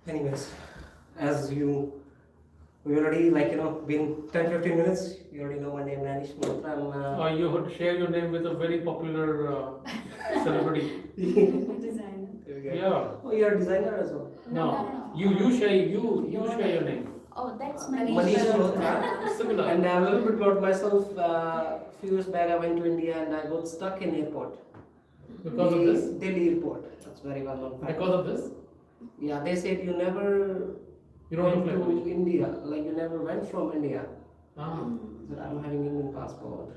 Anyways, as we already been 10-15 minutes. You already know my name, Manish Malhotra. You have to share your name with a very popular celebrity. Designer. There we go. Yeah. Oh, you're a designer as well. No, you share your name. Oh, that's Manish Manish. Malhotra. Similar. And a little bit about myself. A few years back, I went to India and I got stuck in airport. Because of this? Delhi airport. That's very well known fact. Because of this? Yeah, they said you never You don't went look like to Manish. India. Like you never went from India. Ah. But I'm having Indian passport.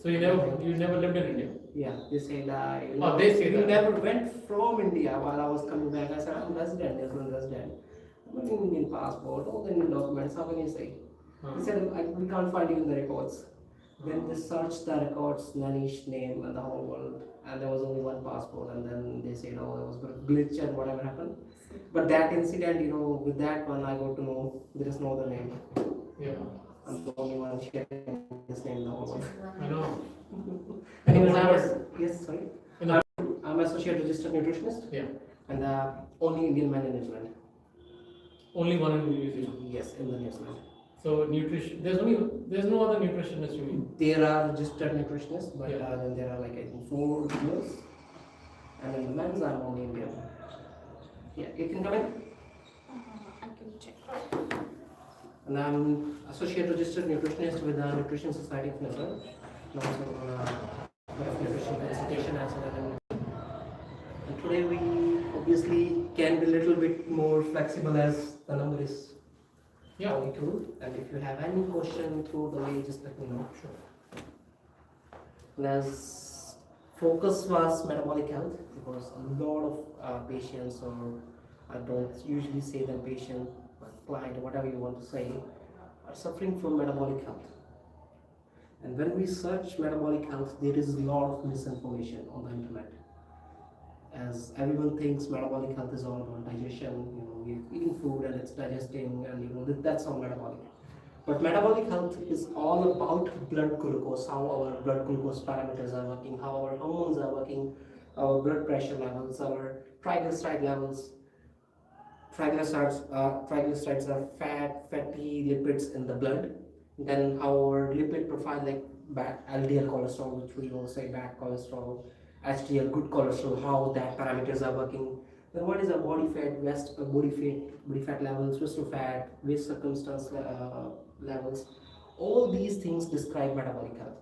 So you never lived in India. Yeah, they said They say you that. never went from India. While I was coming back, I said I'm resident, New Zealand resident. I'm an Indian passport, all the Indian documents. How can you say? They said we can't find you in the records. Then they searched the records, Nanish name and the whole world, and there was only one passport. And then they said, oh, there was a glitch and whatever happened. But that incident, with that one, I got to know there is no other name. Yeah. I'm the only one sharing this name in the whole world. I know. Anyways, yes, sorry. In the- I'm associate registered nutritionist Yeah. and the only Indian man in New Zealand. Only one in New Zealand. Yes, in the New Zealand. So nutrition. There's no other nutritionist you mean. There are registered nutritionists, but Yeah. then there are like I think 4 girls, and in the men's I'm only Indian. Yeah, you can come in. I can check. And I'm associate registered nutritionist with the Nutrition Society of New Zealand. And also head of nutrition consultation as well. And today we obviously can be a little bit more flexible as the number is Yeah. 42. And if you have any question through the way, just let me know. Sure. And as focus was metabolic health, because a lot of patients, or I don't usually say them patient, but client, whatever you want to say, are suffering from metabolic health. And when we search metabolic health, there is a lot of misinformation on the internet. As everyone thinks metabolic health is all about digestion, we're eating food and it's digesting, and that's all metabolic. But metabolic health is all about blood glucose, how our blood glucose parameters are working, how our hormones are working, our blood pressure levels, our triglyceride levels. Triglycerides are fatty lipids in the blood. Then our lipid profile, like bad LDL cholesterol, which we will say bad cholesterol, HDL, good cholesterol, how that parameters are working. Then what is our body fat, body fat levels, visceral fat, waist circumstance levels. All these things describe metabolic health.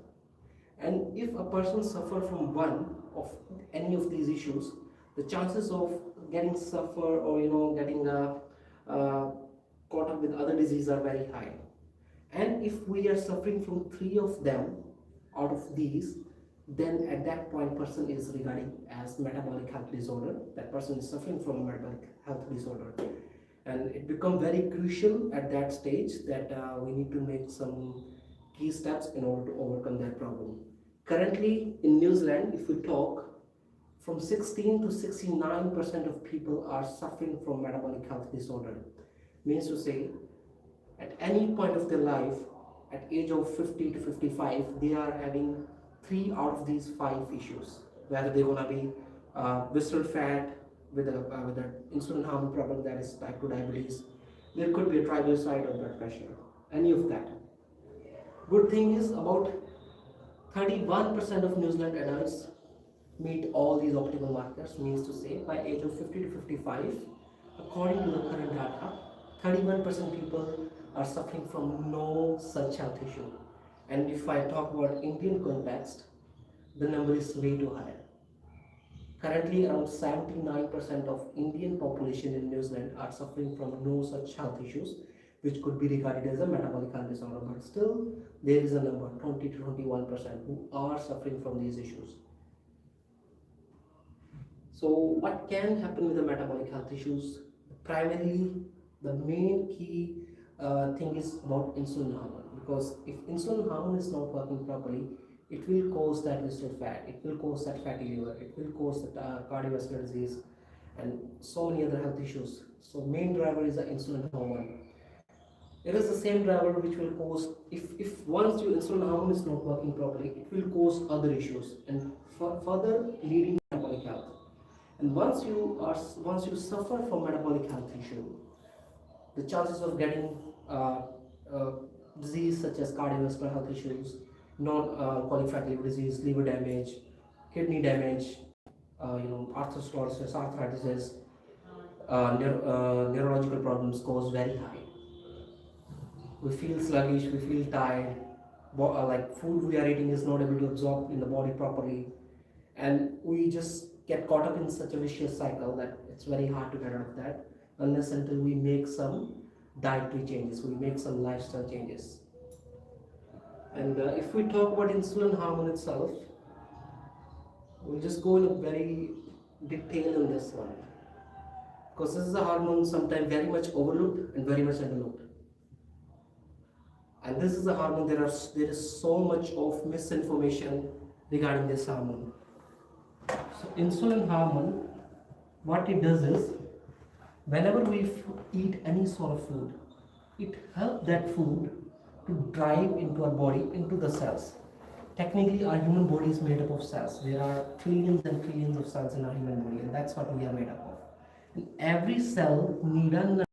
And if a person suffers from one of any of these issues, the chances of getting suffer or getting caught up with other diseases are very high. And if we are suffering from 3 of them out of these, then at that point person is regarding as metabolic health disorder. That person is suffering from metabolic health disorder, and it becomes very crucial at that stage that we need to make some key steps in order to overcome that problem. Currently in New Zealand, if we talk, from 16 to 69% of people are suffering from metabolic health disorder. Means to say, at any point of their life, at age of 50 to 55, they are having 3 out of these 5 issues. Whether they want to be visceral fat with a insulin hormone problem, that is type 2 diabetes. There could be a triglyceride or blood pressure. Any of that. Good thing is about 31% of New Zealand adults meet all these optimal markers. Means to say, by age of 50 to 55, according to the current data, 31% people are suffering from no such health issue. And if I talk about Indian context, the number is way too high. Currently, around 79% of Indian population in New Zealand are suffering from no such health issues, which could be regarded as a metabolic health disorder. But still, there is a number, 20 to 21%, who are suffering from these issues. So what can happen with the metabolic health issues? Primarily, the main key thing is about insulin hormone, because if insulin hormone is not working properly, it will cause that visceral fat, it will cause that fatty liver, it will cause that cardiovascular disease and so many other health issues. So main driver is the insulin hormone. It is the same driver which will cause, if once your insulin hormone is not working properly, it will cause other issues and further leading to metabolic health. And once you suffer from metabolic health issue, the chances of getting uh, uh, disease such as cardiovascular health issues, non-alcoholic fatty liver disease, liver damage, kidney damage, arthrosclerosis, arthritis, neurological problems goes very high. We feel sluggish, we feel tired, like food we are eating is not able to absorb in the body properly, and we just get caught up in such a vicious cycle that it's very hard to get out of that unless until we make some dietary changes, we make some lifestyle changes. And if we talk about insulin hormone itself, we'll just go in a very detail in this one, because this is a hormone sometimes very much overlooked and very much underlooked. And this is a hormone, there is so much of misinformation regarding this hormone. So insulin hormone, what it does is, whenever we eat any sort of food, it helps that food to drive into our body, into the cells. Technically, our human body is made up of cells. There are trillions and trillions of cells in our human body, and that's what we are made up of. And every cell needs energy.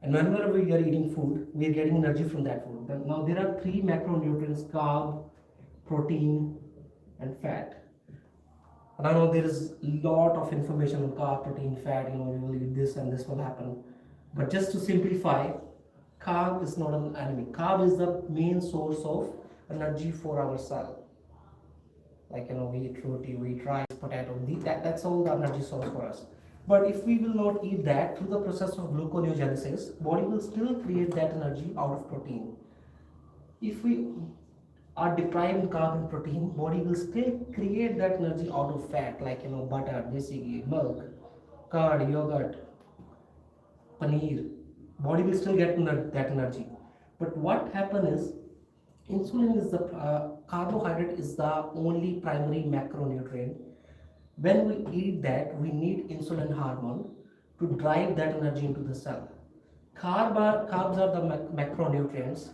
And whenever we are eating food, we are getting energy from that food. Now there are three macronutrients: carb, protein, and fat. And I know there is a lot of information on carb, protein, fat. You will eat this and this will happen. But just to simplify, carb is not an enemy. Carb is the main source of energy for our cell. Like we eat roti, we eat rice, potato. That's all the energy source for us. But if we will not eat that, through the process of gluconeogenesis, body will still create that energy out of protein. If we are deprived in carb and protein, body will still create that energy out of fat, like butter, desi ghee, milk, curd, yogurt, paneer. Body will still get that energy. But what happens is, insulin is the carbohydrate is the only primary macronutrient. When we eat that, we need insulin hormone to drive that energy into the cell. Carbs are the macronutrients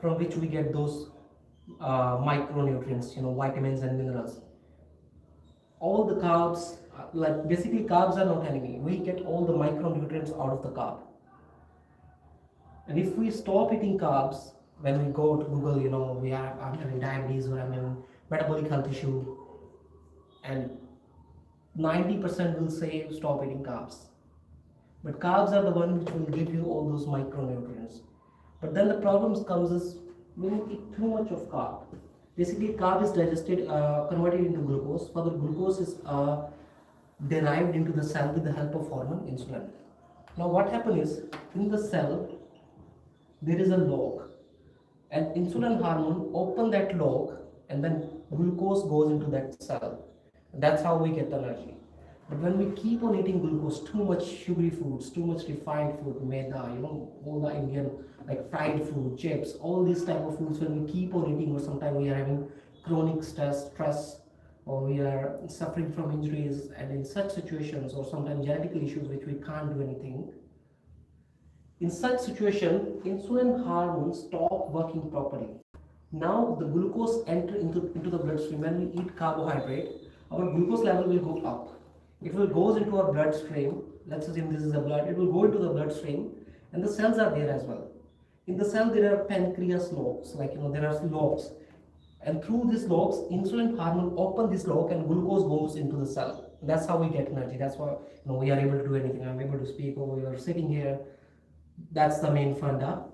from which we get those micronutrients, vitamins and minerals. All the carbs, like basically carbs are not enemy. We get all the micronutrients out of the carb. And if we stop eating carbs, when we go to Google, I'm having diabetes or I'm having metabolic health issue, and 90% will say stop eating carbs. But carbs are the one which will give you all those micronutrients. But then the problems comes is when you eat too much of carb. Basically, carb is digested, converted into glucose. Further, glucose is derived into the cell with the help of hormone insulin. Now, what happens is, in the cell, there is a lock, and insulin hormone open that lock, and then glucose goes into that cell. That's how we get the energy. But when we keep on eating glucose, too much sugary foods, too much refined food, maida, all the Indian like fried food, chips, all these type of foods, when we keep on eating, or sometimes we are having chronic stress, or we are suffering from injuries, and in such situations, or sometimes genetic issues which we can't do anything, in such situation, insulin hormones stop working properly. Now the glucose enter into the bloodstream. When we eat carbohydrate, our glucose level will go up. It will goes into our bloodstream. Let's assume this is the blood. It will go into the bloodstream, and the cells are there as well. In the cell, there are pancreas lobes, there are lobes, and through these lobes, insulin hormone open this lobe, and glucose goes into the cell. That's how we get energy. That's why we are able to do anything. I'm able to speak, or we are sitting here. That's the main funda.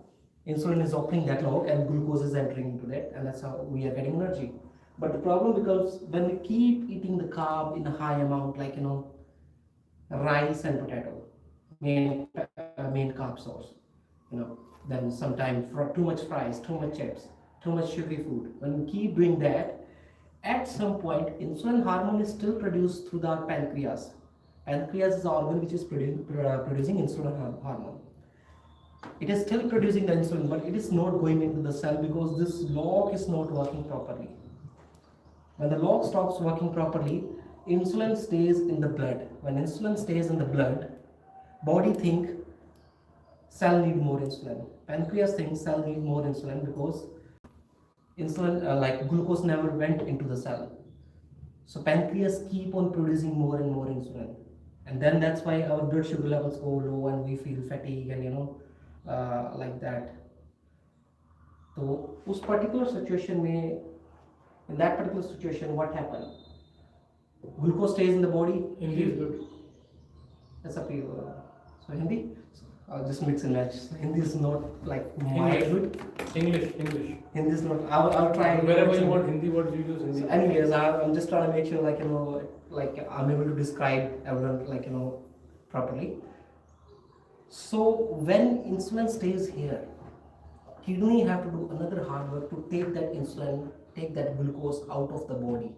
Insulin is opening that lobe, and glucose is entering into that, and that's how we are getting energy. But the problem becomes when we keep eating the carb in a high amount, like rice and potato, main carb source. Then sometimes too much fries, too much chips, too much sugary food. When we keep doing that, at some point, insulin hormone is still produced through the pancreas. Pancreas is the organ which is producing insulin hormone. It is still producing the insulin, but it is not going into the cell because this lock is not working properly. When the lock stops working properly, insulin stays in the blood. When insulin stays in the blood, body think cell need more insulin. Pancreas thinks cell need more insulin because insulin, like glucose never went into the cell. So pancreas keep on producing more and more insulin, and then that's why our blood sugar levels go low and we feel fatigue and like that. तो उस particular situation में, in that particular situation, what happened? Glucose stays in the body. Hindi is good. That's up to you. So Hindi, I'll just mix and match. Hindi is not like my English. good. English. Hindi is not. I'll try. Wherever you want Hindi words, you use Hindi. So anyways, I'm just trying to make sure, like I'm able to describe everyone, properly. So when insulin stays here, kidney have to do another hard work to take that insulin, take that glucose out of the body,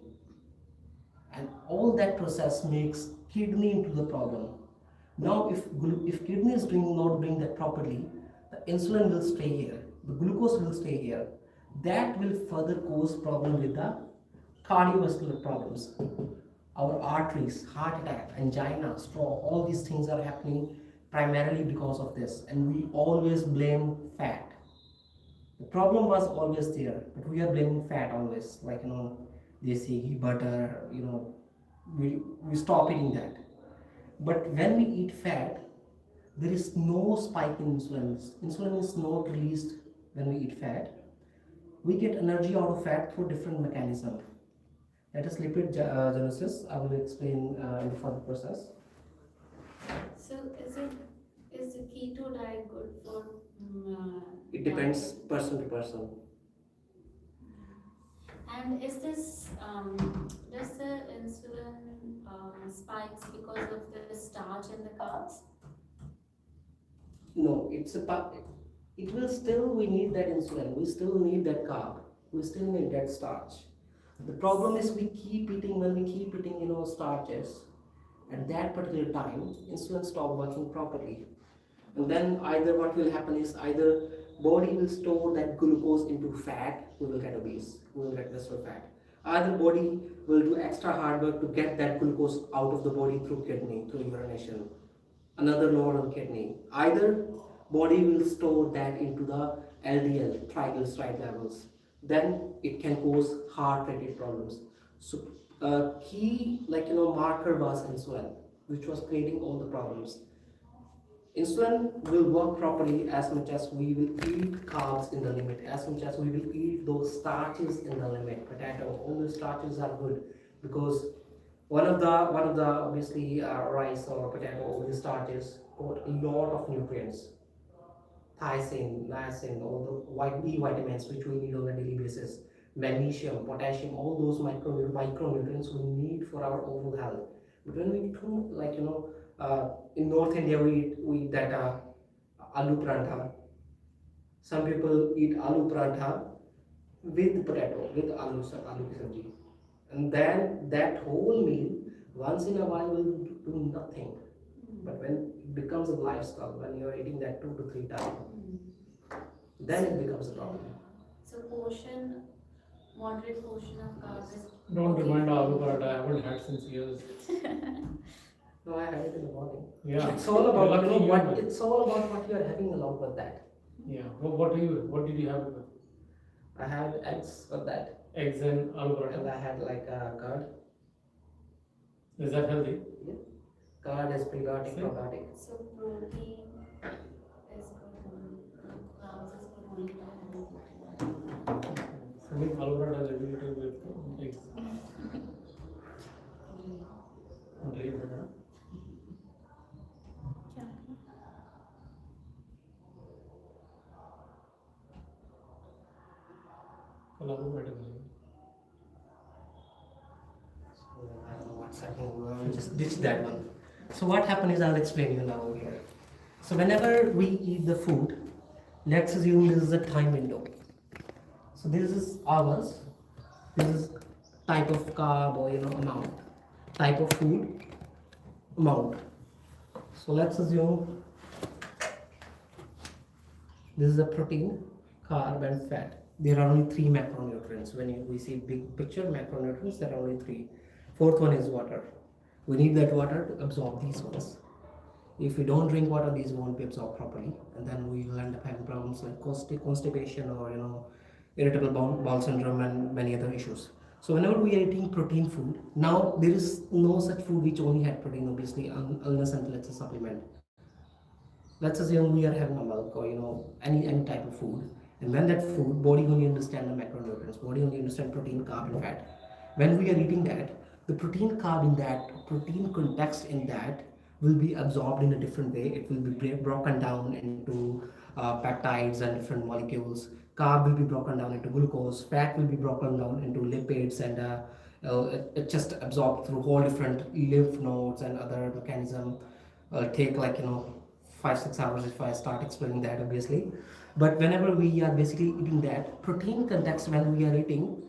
and all that process makes kidney into the problem. Now, if kidney is not doing that properly, the insulin will stay here, the glucose will stay here. That will further cause problem with the cardiovascular problems. Our arteries, heart attack, angina, stroke, all these things are happening primarily because of this, and we always blame fat. The problem was always there, but we are blaming fat always, desi ghee, butter, we stop eating that. But when we eat fat, there is no spike in insulin. Insulin is not released when we eat fat. We get energy out of fat through different mechanism. That is lipid genesis. I will explain in the further process. So is the keto diet good for? It depends person to person. And is this does the insulin spikes because of the starch in the carbs? No, it will still, we need that insulin, we still need that carb, we still need that starch. The problem is when we keep eating, starches, at that particular time, insulin stop working properly. And then either what will happen is either body will store that glucose into fat, we will get obese, we will get visceral fat. Either body will do extra hard work to get that glucose out of the body through kidney, through urination. Another load on kidney. Either body will store that into the LDL, triglyceride levels. Then it can cause heart-related problems. So key marker was insulin, which was creating all the problems. Insulin will work properly as much as we will eat carbs in the limit, as much as we will eat those starches in the limit. Potato, all the starches are good because one of the obviously rice or potato, all the starches got a lot of nutrients. Thiamine, niacin, all the B vitamins which we need on a daily basis. Magnesium, potassium, all those micronutrients we need for our overall health. But when we do, in North India we eat that aloo prantha. Some people eat aloo prantha with potato, with aloo ki sabji. And then that whole meal once in a while will do nothing. But when it becomes a lifestyle, when you are eating that 2 to 3 times, then it becomes a problem. So moderate portion of carbs is Don't okay remind for aloo you. paratha. I haven't had since years. No, I had it in the morning. Yeah. It's all about You're lucky you have it. it's all about what you are having along with that. Yeah. What did you have with it? I had eggs with that, Eggs and aloo and paratha. I had curd. Is that healthy? Curd is prebiotic, See? probiotic. So protein is good, carbs is good only for For me, aloo paratha is related with eggs. Dairy paratha. Well, aloo paratha is healthy. So I don't know what's happening. We'll just ditch that one. So what happened is I'll explain you now here. So whenever we eat the food, let's assume this is a time window. So this is hours. This is type of carb or amount. Type of food, amount. So let's assume this is a protein, carb and fat. There are only 3 macronutrients. When we see big picture macronutrients, there are only 3. Fourth one is water. We need that water to absorb these ones. If we don't drink water, these won't be absorbed properly, and then we will end up having problems like constipation or irritable bowel syndrome and many other issues. So whenever we are eating protein food, now there is no such food which only had protein, obviously, unless until it's a supplement. Let's assume we are having a milk or any type of food, and when that food, body only understand the macronutrients, body only understand protein, carb, and fat. When we are eating that, the protein, carb in that, protein context in that will be absorbed in a different way. It will be broken down into peptides and different molecules. Carb will be broken down into glucose. Fat will be broken down into lipids, and it just absorbed through whole different lymph nodes and other mechanism. Take like 5-6 hours if I start explaining that, obviously. But whenever we are basically eating that protein context, when we are eating,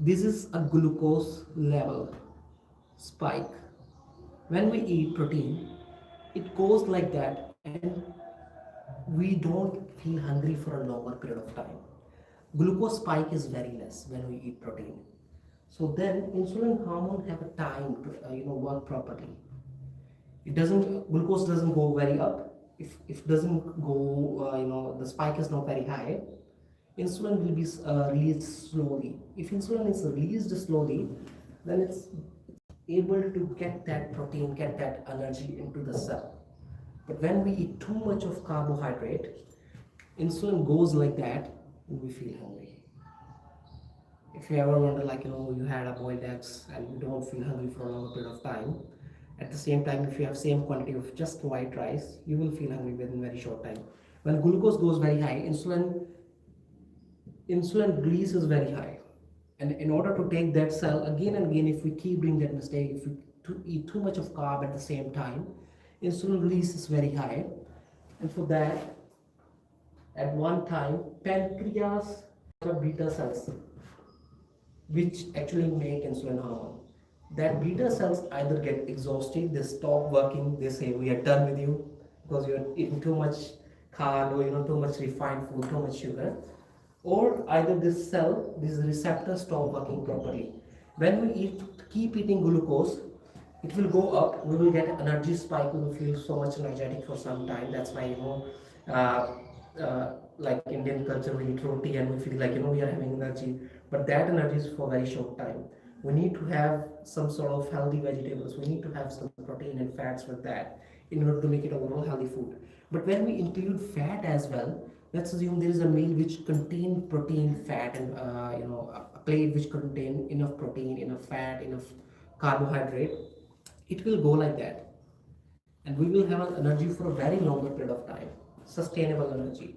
this is a glucose level spike. When we eat protein, it goes like that, and we don't feel hungry for a longer period of time. Glucose spike is very less when we eat protein. So then insulin hormone have a time to work properly. It doesn't, glucose doesn't go very up. If doesn't go, the spike is not very high, insulin will be released slowly. If insulin is released slowly, then it's able to get that protein, get that energy into the cell. But when we eat too much of carbohydrate, insulin goes like that, and we feel hungry. If you ever wonder, like, you had a boiled eggs and you don't feel hungry for a longer period of time, at the same time, if you have same quantity of just white rice, you will feel hungry within very short time. When glucose goes very high, insulin release is very high. And in order to take that cell again and again, if we keep doing that mistake, if we eat too much of carb at the same time, insulin release is very high. And for that, at one time, pancreas have beta cells, which actually make insulin hormone. That beta cells either get exhausted, they stop working, they say we are done with you because you are eating too much carb or too much refined food, too much sugar, or either this cell, this receptor stop working properly. When we keep eating glucose, it will go up, we will get energy spike, we will feel so much energetic for some time. That's why like Indian culture, we eat roti and we feel like we are having energy, but that energy is for very short time. We need to have some sort of healthy vegetables, we need to have some protein and fats with that in order to make it overall healthy food. But when we include fat as well, let's assume there is a meal which contain protein, fat, and a plate which contain enough protein, enough fat, enough carbohydrate, it will go like that, and we will have an energy for a very longer period of time, sustainable energy.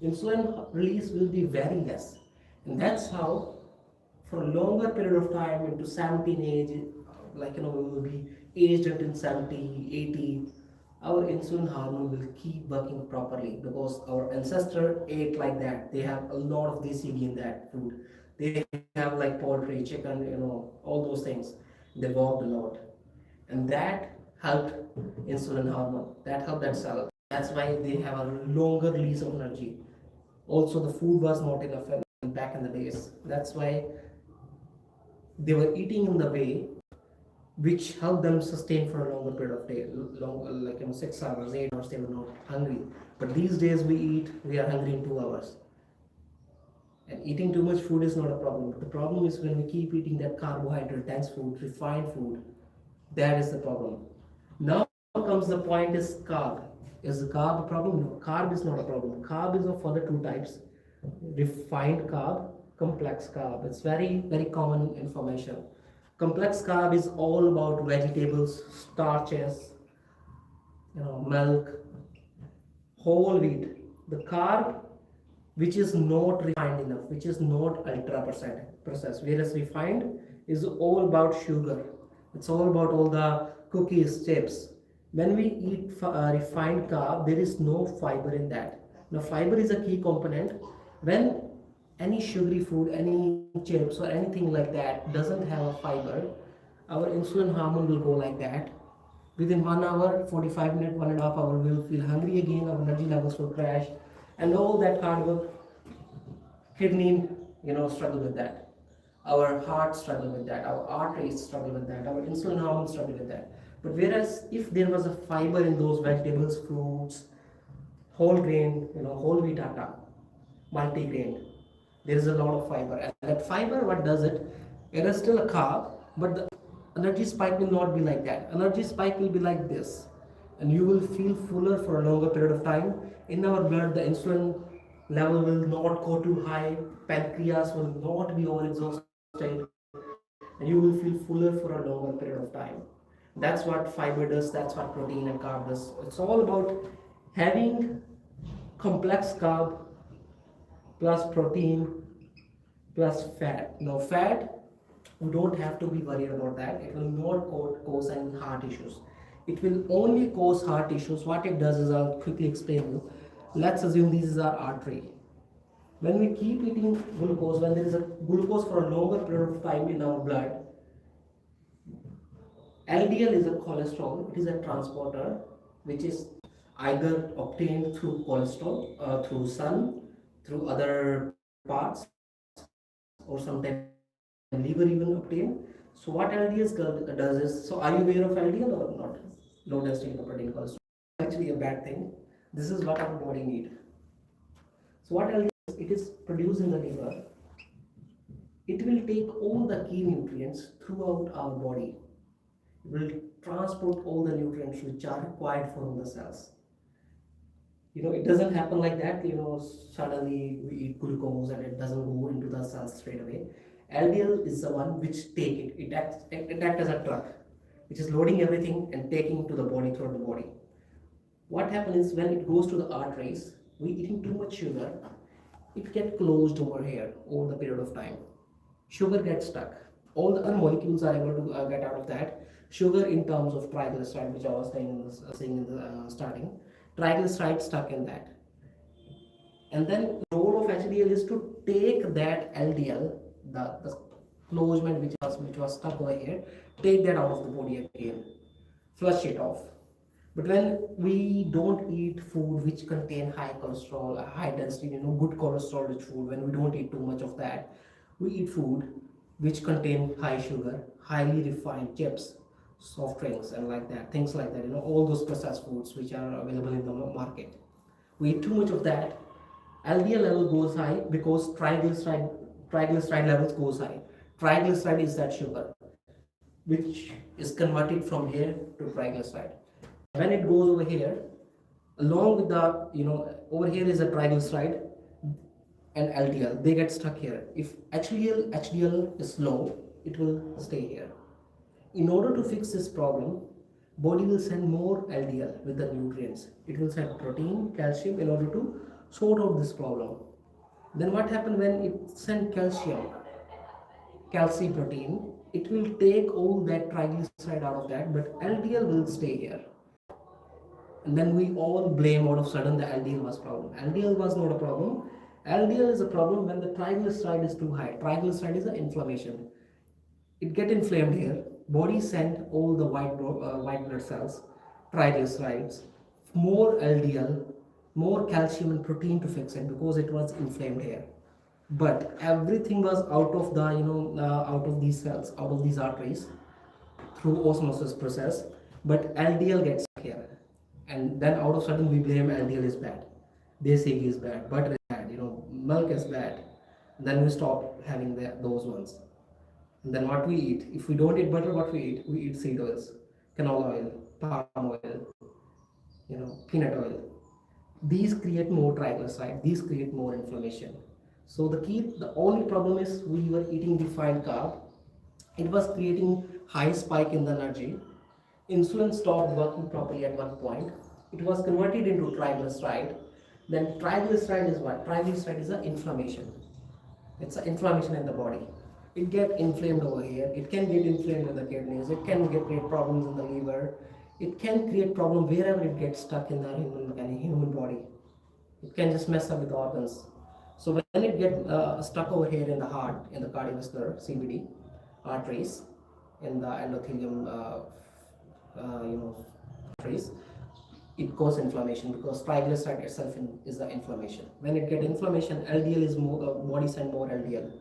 Insulin release will be very less, and that's how for a longer period of time into 17 age, we will be aged until 70, 80, our insulin hormone will keep working properly because our ancestor ate like that. They have a lot of DCD in that food. They have like poultry, chicken, all those things. They walked a lot, and that helped insulin hormone. That helped that cell. That's why they have a longer release of energy. Also, the food was not enough back in the days. That's why they were eating in the way which helped them sustain for a longer period of day, like 6 hours, 8 hours, they were not hungry. But these days we are hungry in 2 hours. And eating too much food is not a problem. But the problem is when we keep eating that carbohydrate, dense food, refined food, that is the problem. Now comes the point is carb. Is the carb a problem? No, carb is not a problem. Carb is of other two types. Refined carb, complex carb. It's very, very common information. Complex carb is all about vegetables, starches, milk, whole wheat. The carb which is not refined enough, which is not ultra processed, whereas refined is all about sugar. It's all about all the cookies, chips. When we eat refined carb, there is no fiber in that. Now, fiber is a key component. When any sugary food, any chips or anything like that doesn't have a fiber, our insulin hormone will go like that. Within 1 hour, 45 minutes, 1.5 hours, we will feel hungry again, our energy levels will crash, and all that hard work, kidney, struggle with that. Our heart struggle with that, our arteries struggle with that, our insulin hormone struggle with that. But whereas if there was a fiber in those vegetables, fruits, whole grain, whole wheat atta, multigrain, there is a lot of fiber. And that fiber, what does it? It is still a carb, but the energy spike will not be like that. Energy spike will be like this, and you will feel fuller for a longer period of time. In our blood, the insulin level will not go too high, pancreas will not be overexhausted, and you will feel fuller for a longer period of time. That's what fiber does, that's what protein and carb does. It's all about having complex carb plus protein plus fat. Now, fat, you don't have to be worried about that. It will not cause any heart issues. It will only cause heart issues. What it does is, I'll quickly explain you. Let's assume this is our artery. When we keep eating glucose, when there is a glucose for a longer period of time in our blood, LDL is a cholesterol. It is a transporter which is either obtained through cholesterol, through sun, through other parts, or sometimes liver even obtained. So what does is, so are you aware of LDL or not? Low density lipoprotein cholesterol. Actually a bad thing. This is what our body need. So what LDL is, it is produced in the liver. It will take all the key nutrients throughout our body. It will transport all the nutrients which are required for all the cells. It doesn't happen like that. Suddenly we eat glucose and it doesn't go into the cells straight away. LDL is the one which take it. It acts as a truck, which is loading everything and taking to the body throughout the body. What happens is when it goes to the arteries, we eating too much sugar, it gets closed over here over the period of time. Sugar gets stuck. All the other molecules are able to get out of that. Sugar in terms of triglyceride, which I was saying in the starting, triglyceride stuck in that. And then the role of HDL is to take that LDL, the closement which was stuck over here, take that out of the body again, flush it off. But when we don't eat food which contain high cholesterol, high density, good cholesterol rich food, when we don't eat too much of that, we eat food which contain high sugar, highly refined chips, soft drinks, and like that, things like that, all those processed foods which are available in the market. We eat too much of that, LDL level goes high because triglyceride levels goes high. Triglyceride is that sugar which is converted from here to triglyceride. When it goes over here, along with the, over here is a triglyceride and LDL, they get stuck here. If HDL is low, it will stay here. In order to fix this problem, body will send more LDL with the nutrients. It will send protein, calcium in order to sort out this problem. Then what happens when it sends calcium protein, it will take all that triglyceride out of that, but LDL will stay here. And then we all blame all of a sudden the LDL was problem. LDL was not a problem. LDL is a problem when the triglyceride is too high. Triglyceride is an inflammation. It get inflamed here. Body send all the white blood cells, triglycerides, more LDL, more calcium and protein to fix it because it was inflamed here. But everything was out of the out of these cells, out of these arteries through osmosis process. But LDL gets stuck here, and then out of sudden we blame LDL is bad, desi ghee is bad, butter is bad, milk is bad. Then we stop having those ones. And then what we eat? If we don't eat butter, what we eat? We eat seed oils, canola oil, palm oil, peanut oil. These create more triglyceride. These create more inflammation. So the only problem is we were eating refined carb. It was creating high spike in the energy. Insulin stopped working properly at one point. It was converted into triglyceride. Then triglyceride is what? Triglyceride is an inflammation. It's an inflammation in the body. It get inflamed over here. It can get inflamed in the kidneys. It can create problems in the liver. It can create problem wherever it gets stuck in the human body. It can just mess up with organs. So when it get stuck over here in the heart, in the cardiovascular CVD arteries, in the endothelium, arteries, it causes inflammation because triglyceride itself is the inflammation. When it get inflammation, LDL is more, body send more LDL.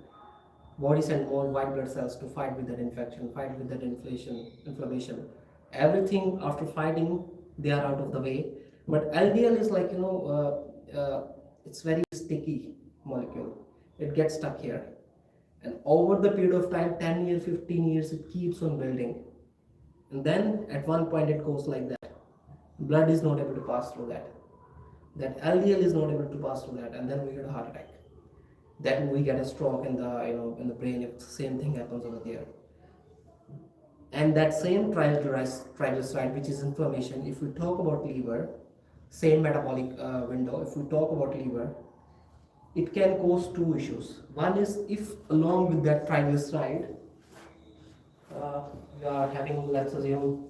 Body send more white blood cells to fight with that infection, fight with that inflammation. Everything after fighting, they are out of the way. But LDL is like, it's very sticky molecule. It gets stuck here. And over the period of time, 10 years, 15 years, it keeps on building. And then at one point it goes like that. Blood is not able to pass through that. That LDL is not able to pass through that, and then we get a heart attack. Then we get a stroke in the in the brain. If the same thing happens over there. And that same triglyceride, which is inflammation, if we talk about liver, same metabolic window, if we talk about liver, it can cause two issues. One is if along with that triglyceride, you are having, let's assume,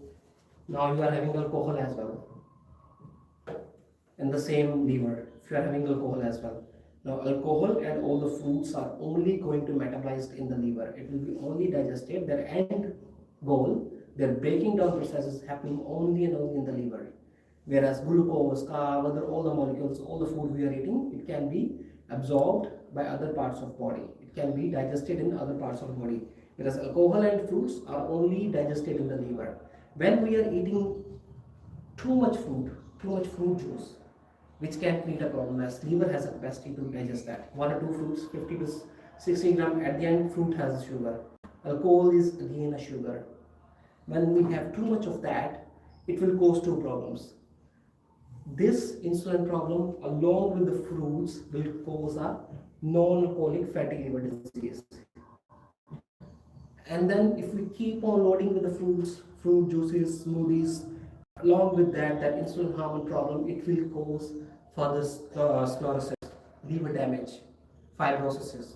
now you are having alcohol as well, in the same liver, if you are having alcohol as well. Now alcohol and all the foods are only going to metabolize in the liver. It will be only digested. Their end goal, their breaking down process is happening only and only in the liver. Whereas glucose, carb, all the molecules, all the food we are eating, it can be absorbed by other parts of body. It can be digested in other parts of body. Whereas alcohol and fruits are only digested in the liver. When we are eating too much fruit juice, which can create a problem, as liver has a capacity to digest that. 1 or 2 fruits, 50 to 60 gram, at the end fruit has a sugar. Alcohol is again a sugar. When we have too much of that, it will cause two problems. This insulin problem along with the fruits will cause a non-alcoholic fatty liver disease. And then if we keep on loading with the fruits, fruit juices, smoothies, along with that insulin hormone problem, it will cause further sclerosis, liver damage, fibrosis.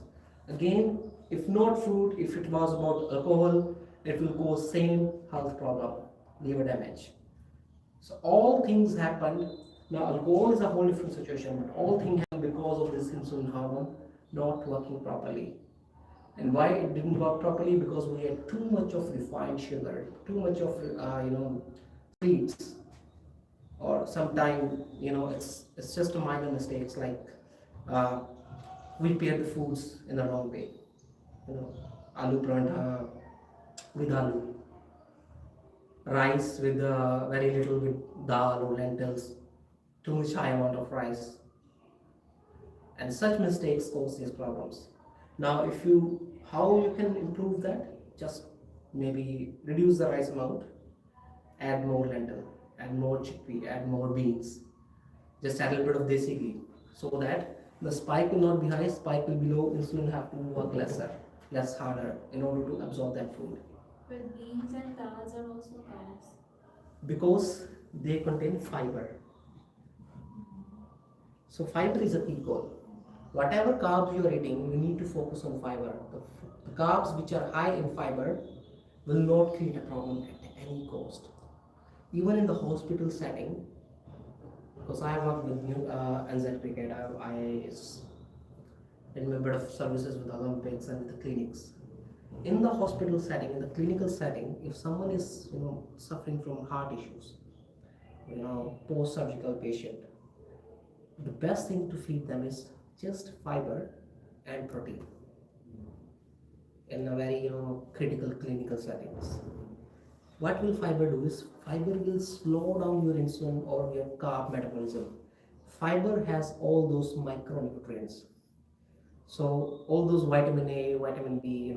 Again, if not fruit, if it was about alcohol, it will cause same health problem, liver damage. So all things happen. Now alcohol is a whole different situation, but all things happen because of this insulin hormone not working properly. And why it didn't work properly? Because we had too much of refined sugar, too much of sweets, or sometimes it's just a minor mistakes, like we prepare the foods in the wrong way. Aloo parantha with aloo, rice with very little with dal or lentils, too much high amount of rice, and such mistakes cause these problems. Now, how you can improve that? Just maybe reduce the rice amount, add more lentil, add more chickpea, add more beans. Just add a little bit of desi ghee, so that the spike will not be high, spike will be low. Insulin have to work less harder in order to absorb that food. But beans and dals are also carbs. Because they contain fiber. So fiber is a key goal. Whatever carbs you are eating, you need to focus on fiber. The carbs which are high in fiber will not create a problem at any cost. Even in the hospital setting, because I work with NZ Cricket, I did a bit of services with Olympics and with the clinics. In the hospital setting, in the clinical setting, if someone is suffering from heart issues, post-surgical patient, the best thing to feed them is just fiber and protein in a very critical clinical settings. What will fiber do is fiber will slow down your insulin or your carb metabolism. Fiber has all those micronutrients. So all those vitamin A, vitamin B,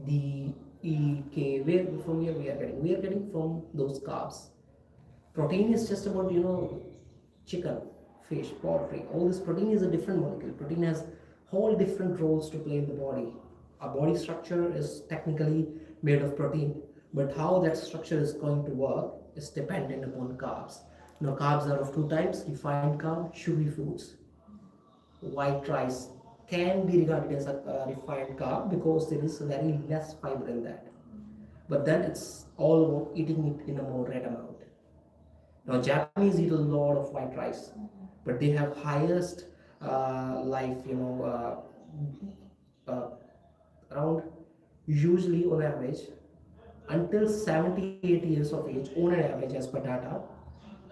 D, E, K, where from here we are getting? We are getting from those carbs. Protein is just about chicken, fish, poultry. All this protein is a different molecule. Protein has whole different roles to play in the body. Our body structure is technically made of protein, but how that structure is going to work is dependent upon carbs. Now carbs are of two types: refined carb, sugary foods. White rice can be regarded as a refined carb because there is very less fiber in that. But then it's all about eating it in a moderate amount. Now Japanese eat a lot of white rice, but they have highest life, around, usually on average, until 70-80 years of age, on an average as per data,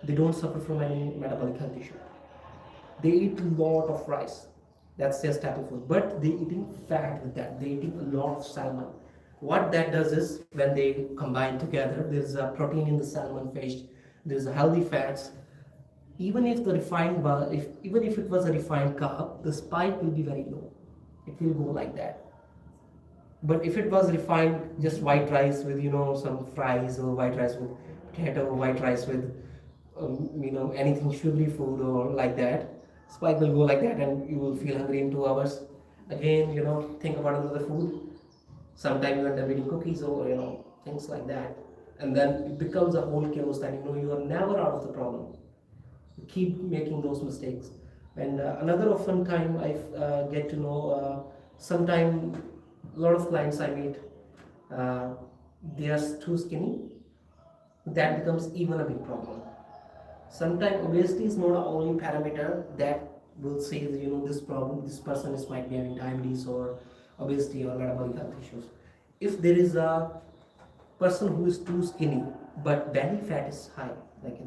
they don't suffer from any metabolic health issue. They eat a lot of rice. That's their staple food. But they're eating fat with that. They're eating a lot of salmon. What that does is, when they combine together, there's a protein in the salmon fish, there's a healthy fats. Even if the even if it was a refined carb, the spike will be very low. It will go like that. But if it was refined, just white rice with some fries, or white rice with potato, or white rice with anything sugary food or like that, spike will go like that, and you will feel hungry in 2 hours. Again, think about another food. Sometimes you end up eating cookies or things like that, and then it becomes a whole chaos that you are never out of the problem. You keep making those mistakes. And another often time I get to know, sometime a lot of clients I meet, uh, they are too skinny. That becomes even a big problem. Sometimes obesity is not the only parameter that will say that, this problem, this person is might be having diabetes or obesity or metabolic health issues. If there is a person who is too skinny but belly fat is high, like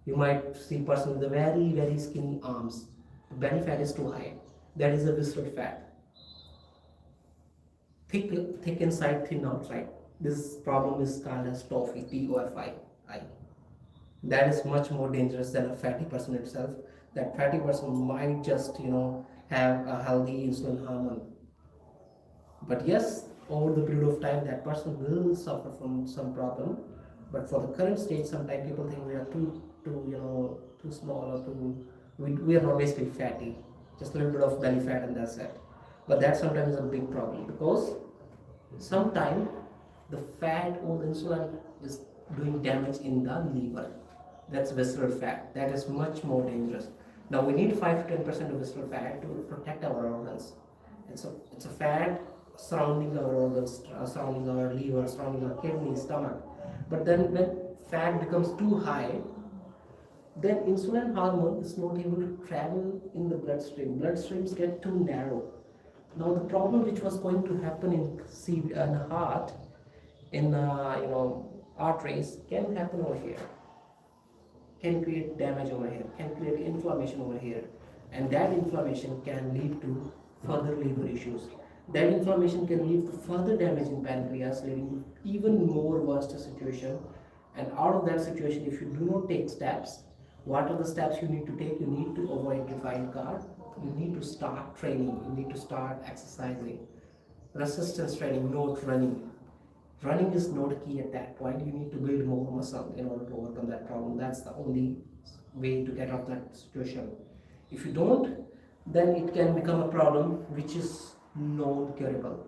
you might see person with a very skinny arms, belly fat is too high. That is a visceral fat, thick thick inside, thin outside. This problem is called as TOFI, TOFI. That is much more dangerous than a fatty person itself. That fatty person might just have a healthy insulin hormone, but yes, over the period of time that person will suffer from some problem. But for the current stage, sometimes people think we are too small, or we are not basically fatty, just a little bit of belly fat and that's it. But that sometimes is a big problem, because sometimes the fat or the insulin is doing damage in the liver. That's visceral fat. That is much more dangerous. Now we need 5 to 10% of visceral fat to protect our organs. It's a fat surrounding our organs, surrounding our liver, surrounding our kidney, stomach. But then when fat becomes too high, then insulin hormone is not able to travel in the bloodstream. Bloodstreams get too narrow. Now the problem which was going to happen in heart, in arteries, can happen over here, can create damage over here, can create inflammation over here, and that inflammation can lead to further liver issues. That inflammation can lead to further damage in pancreas, leading to even more worse situation. And out of that situation, if you do not take steps, what are the steps you need to take? You need to avoid refined carb. You need to start training. You need to start exercising. Resistance training, not running. Running is not a key at that point. You need to build more muscle in order to overcome that problem. That's the only way to get out of that situation. If you don't, then it can become a problem which is non-curable,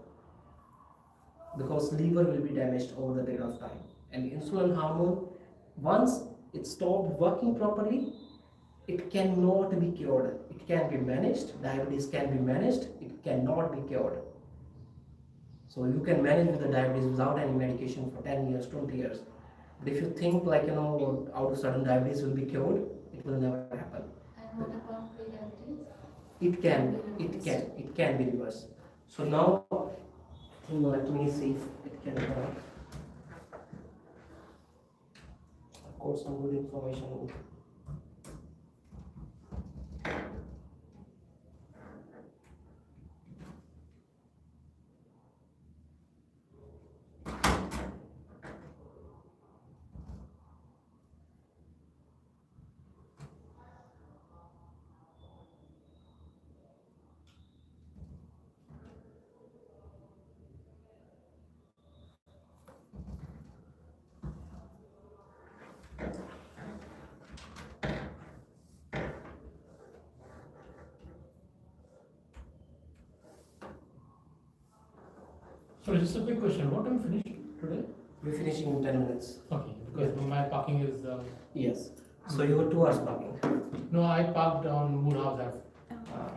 because liver will be damaged over the period of time. And insulin hormone, once it stopped working properly, it cannot be cured. It can be managed. Diabetes can be managed. It cannot be cured. So you can manage with the diabetes without any medication for 10 years, 20 years. But if you think like, out of sudden diabetes will be cured, it will never happen. And what about pre-diabetes? It can be reversed. So now, let me see if it can work. Of course, some good information. So just a quick question. What time finished today? We're finishing in 10 minutes. Okay, because my parking is. Yes. So you got 2 hours parking. No, I parked on Mood House Ave.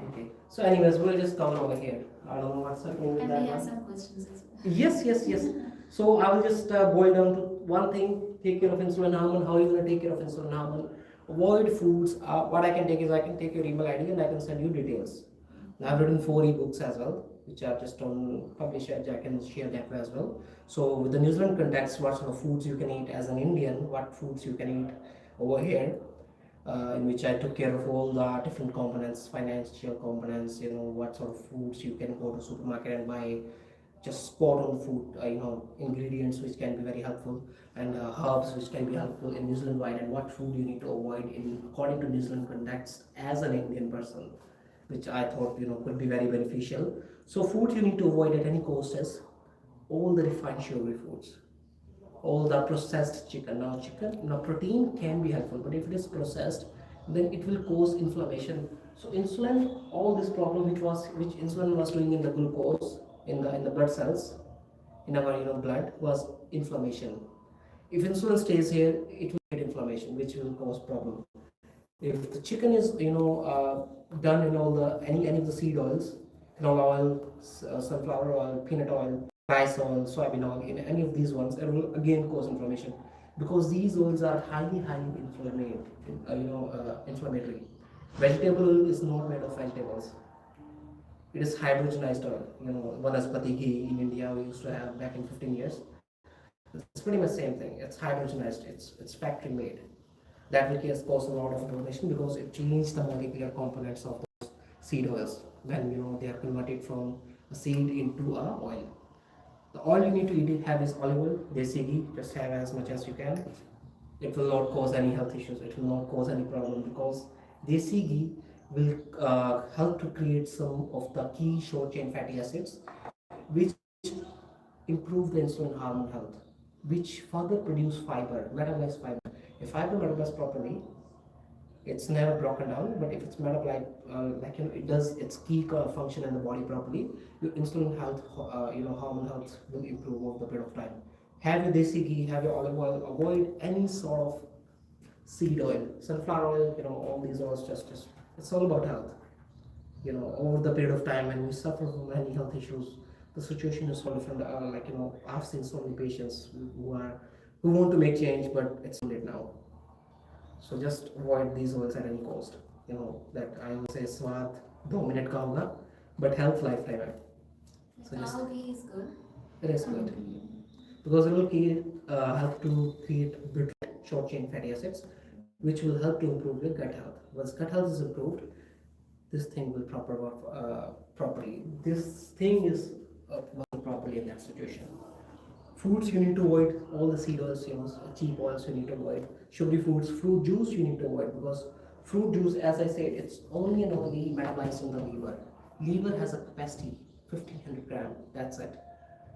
Okay. So anyways, we'll just cover over here. I don't know what's happening with And that we have one. some questions as well. Yes. So I will just boil down to one thing: take care of insulin hormone. How are you going to take care of insulin hormone? Avoid foods. What I can take is I can take your email ID and I can send you details. Now, I've written 4 ebooks as well, which are just on published. I can share that way as well. So with the New Zealand context, what sort of foods you can eat as an Indian, what foods you can eat over here, in which I took care of all the different components, financial components, what sort of foods you can go to supermarket and buy, just spot on food, ingredients which can be very helpful, and herbs which can be helpful in New Zealand wide, and what food you need to avoid in according to New Zealand context as an Indian person. which I thought could be very beneficial. So food you need to avoid at any cost is all the refined sugary foods, all the processed chicken. Now protein can be helpful, but if it is processed, then it will cause inflammation. So insulin, all this problem which insulin was doing in the glucose in the blood cells in our blood was inflammation. If insulin stays here, it will get inflammation, which will cause problem. If the chicken is done in all the any of the seed oils, canola oil, sunflower oil, peanut oil, rice oil, soybean oil, in any of these ones, it will again cause inflammation because these oils are highly inflammatory. Vegetable oil is not made of vegetables. It is hydrogenized oil. Vanaspati ghee in India we used to have back in 15 years. It's pretty much same thing. It's hydrogenized. It's factory made. That will cause a lot of inflammation because it changes the molecular components of those seed oils when they are converted from a seed into a oil. The oil you need to have is olive oil, desi ghee. Just have as much as you can. It will not cause any health issues. It will not cause any problem because desi ghee will help to create some of the key short chain fatty acids, which improve the insulin hormone health, which further produce fiber, metabolize fiber. If fiber metabolized properly, it's never broken down. But if it's metabolized, it does its key function in the body properly, your insulin health, hormone health will improve over the period of time. Have your desi ghee, have your olive oil. Avoid any sort of seed oil, sunflower oil. All these oils just it's all about health. Over the period of time when we suffer from any health issues, the situation is so different. I've seen so many patients who want to make change, but it's too late now. So just avoid these oils at any cost. That I would say स्वाद 2 minute का होगा, but health lifetime. So Cow ghee is good. it is good because it will help to create good short chain fatty acids, which will help to improve your gut health. Once gut health is improved, this thing will properly. This thing is working properly in that situation. Foods you need to avoid, all the seed oils, cheap oils you need to avoid. Sugary foods, fruit juice you need to avoid because fruit juice, as I said, it's only and only metabolized in the liver. Liver has a capacity 1500 gram. That's it.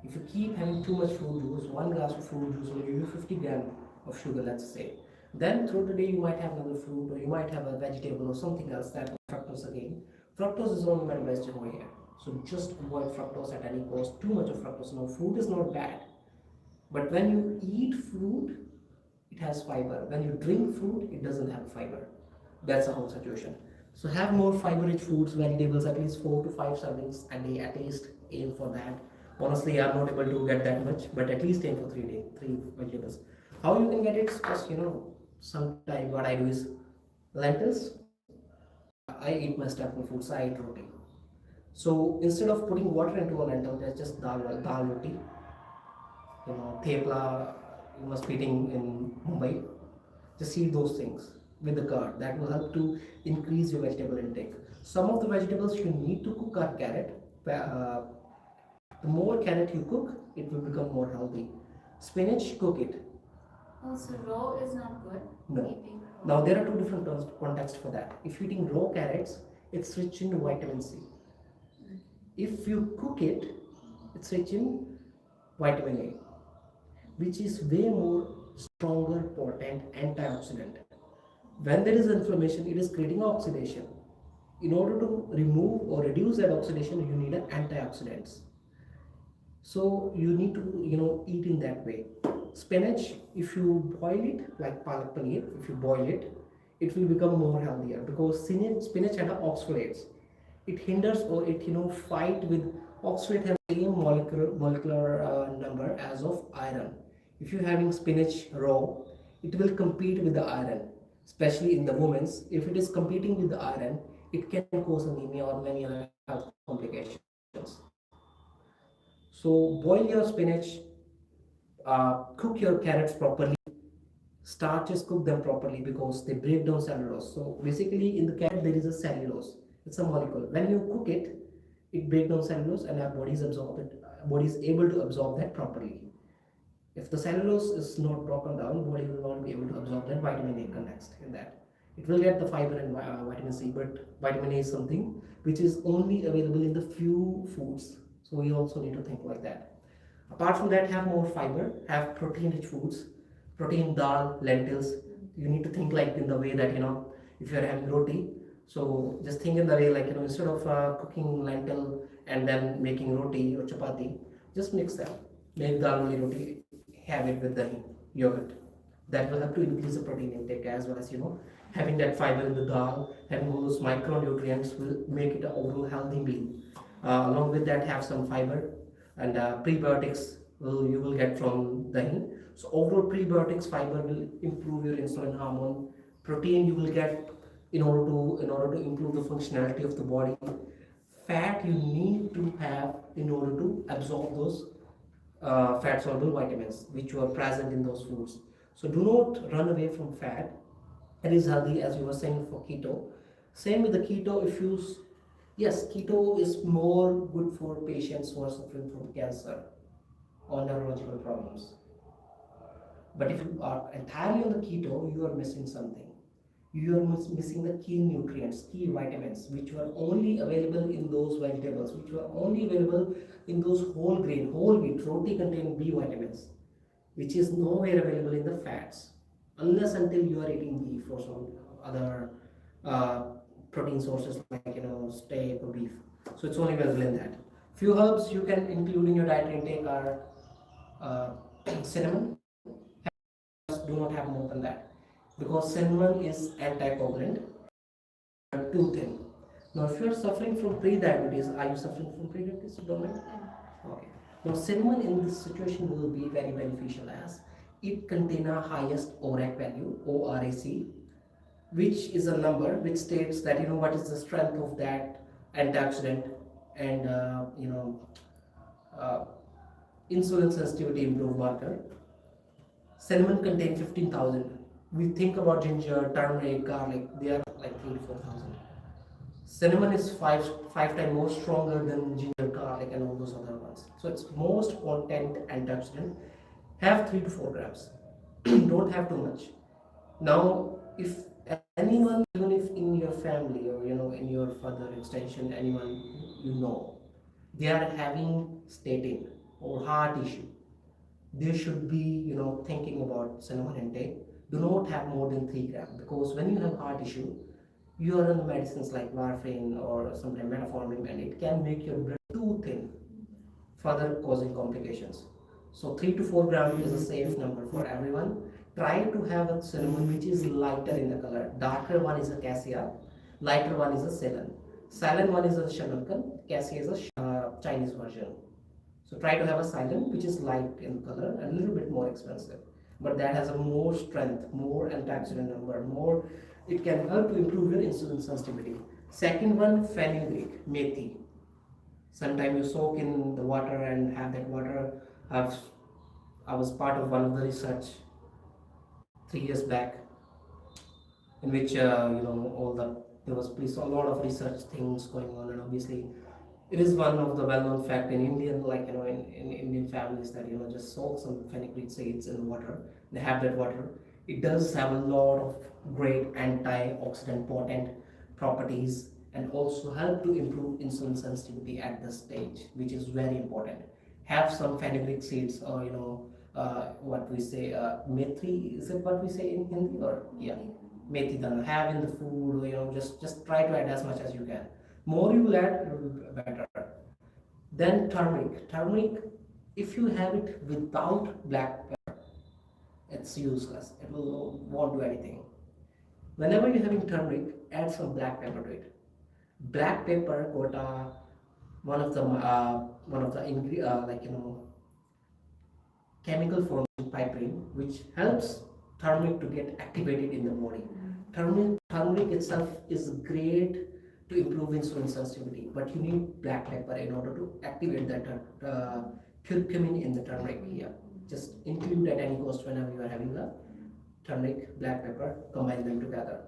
If you keep having too much fruit juice, 1 glass of fruit juice will give you 50 gram of sugar, let's say. Then through the day you might have another fruit or you might have a vegetable or something else that fructose again. Fructose is only metabolized over here. So just avoid fructose at any cost. Too much of fructose. Now fruit is not bad. But when you eat fruit, it has fiber. When you drink fruit, it doesn't have fiber. That's the whole situation. So have more fiber-rich foods, vegetables, at least 4 to 5 servings a day. At least aim for that. Honestly, I'm not able to get that much, but at least aim for 3 vegetables. How you can get it? Just sometime what I do is lentils. I eat my staple foods. I eat roti. So instead of putting water into a lentil, there's just dal roti. Thepla you must be eating in Mumbai. Just eat those things with the curd. That will help to increase your vegetable intake. Some of the vegetables you need to cook are carrot. The more carrot you cook, it will become more healthy. Spinach, cook it. Also, raw is not good. No. Eating raw. Now there are 2 different contexts for that. If you're eating raw carrots, it's rich in vitamin C. If you cook it, it's rich in vitamin A, which is way more stronger, potent antioxidant. When there is inflammation, it is creating oxidation. In order to remove or reduce that oxidation, you need an antioxidants. So you need to eat in that way. Spinach, if you boil it like palak paneer, if you boil it, it will become more healthier because spinach has oxalates. It hinders or it fight with oxalate has the same molecular number as of iron. If you're having spinach raw, it will compete with the iron, especially in the women's. If it is competing with the iron, it can cause anemia or many other health complications. So boil your spinach, cook your carrots properly. Starches, cook them properly because they break down cellulose. So basically in the carrot there is a cellulose. It's a molecule. When you cook it, it breaks down cellulose and our bodies absorb it. Body is able to absorb that properly. If the cellulose is not broken down, body will not be able to absorb that vitamin A context in that. It will get the fiber and vitamin C, but vitamin A is something which is only available in the few foods. So we also need to think like that. Apart from that, have more fiber, have protein-rich foods, protein, dal, lentils. You need to think like in the way that if you are having roti, so just think in the way like instead of cooking lentil and then making roti or chapati, just mix them. Make dal only roti, have it with the yogurt. That will help to increase the protein intake as well as having that fiber in the dal, having all those micronutrients will make it an overall healthy meal. Along with that, have some fiber and prebiotics you will get from dahi. So overall prebiotics fiber will improve your insulin hormone. Protein you will get in order to improve the functionality of the body. Fat you need to have in order to absorb those fat soluble vitamins which were present in those foods. So do not run away from fat. It is healthy as you were saying for keto. Same with the keto. Yes, keto is more good for patients who are suffering from cancer or neurological problems. But if you are entirely on the keto, you are missing something. You are missing the key nutrients, key vitamins, which were only available in those vegetables, which were only available in those whole grain, whole wheat. Roti contain B vitamins, which is nowhere available in the fats, unless until you are eating beef or some other uh, protein sources like steak or beef. So it's only available in that. Few herbs you can include in your dietary intake are uh, cinnamon. Do not have more than that because cinnamon is anticoagulant. Too thin. Now, if you are suffering from pre-diabetes, are you suffering from pre-diabetes? Don't mind? Okay. Now, cinnamon in this situation will be very beneficial as it contains a highest ORAC value, ORAC, which is a number which states that what is the strength of that antioxidant and uh, insulin sensitivity improved marker. Cinnamon contains 15,000. We think about ginger, turmeric, garlic, they are like 3 to 4,000. Cinnamon is five times more stronger than ginger, garlic, and all those other ones. So it's most potent antioxidant. Have 3 to 4 grams. Don't have too much. Now, if anyone, even if in your family or in your further extension, anyone they are having statin or heart issue, they should be thinking about cinnamon intake. Do not have more than 3 grams because when you have heart issue, you are on medicines like warfarin or sometimes metformin, and it can make your blood too thin, further causing complications. So 3 to 4 grams is a safe number for everyone. Try to have a cinnamon which is lighter in the color. Darker one is a cassia, lighter one is a Ceylon. Ceylon one is a Shanalkan, cassia is a Chinese version. So try to have a Ceylon which is light in color and a little bit more expensive, but that has a more strength, more antioxidant number, more. It can help to improve your insulin sensitivity. Second one, fenugreek, methi. Sometimes you soak in the water and have that water. I was part of one of the research 3 years back, in which all there was a lot of research things going on, and obviously it is one of the well-known fact in Indian, like in Indian families, that just soak some fenugreek seeds in water. They have that water. It does have a lot of great antioxidant potent properties and also help to improve insulin sensitivity at this stage, which is very important. Have some fenugreek seeds, or what we say, methi. Is it what we say in Hindi, or yeah, methi dana. Have in the food, just try to add as much as you can. More you will add, it will be better. Then turmeric. Turmeric, if you have it without black pepper, it's useless. It will won't do anything. Whenever you're having turmeric, add some black pepper to it. Black pepper got chemical form in piperine, which helps turmeric to get activated in the body. Turmeric itself is great to improve insulin sensitivity, but you need black pepper in order to activate that curcumin in the turmeric here. Just include at any cost whenever you are having a turmeric, black pepper, combine them together.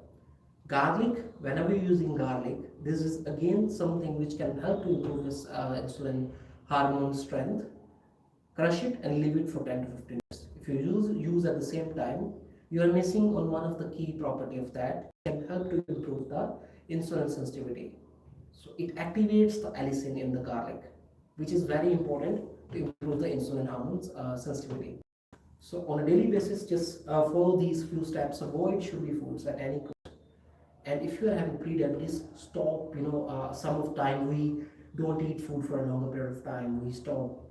Garlic, whenever you're using garlic, this is again something which can help to improve this insulin hormone strength. Crush it and leave it for 10 to 15 minutes. If you use at the same time, you are missing on one of the key property of that can help to improve the insulin sensitivity. So it activates the allicin in the garlic, which is very important to improve the insulin hormones sensitivity. So on a daily basis, just follow these few steps. Avoid sugary foods at any cost. And if you are having pre-diabetes, stop. Some of time we don't eat food for a longer period of time. We stop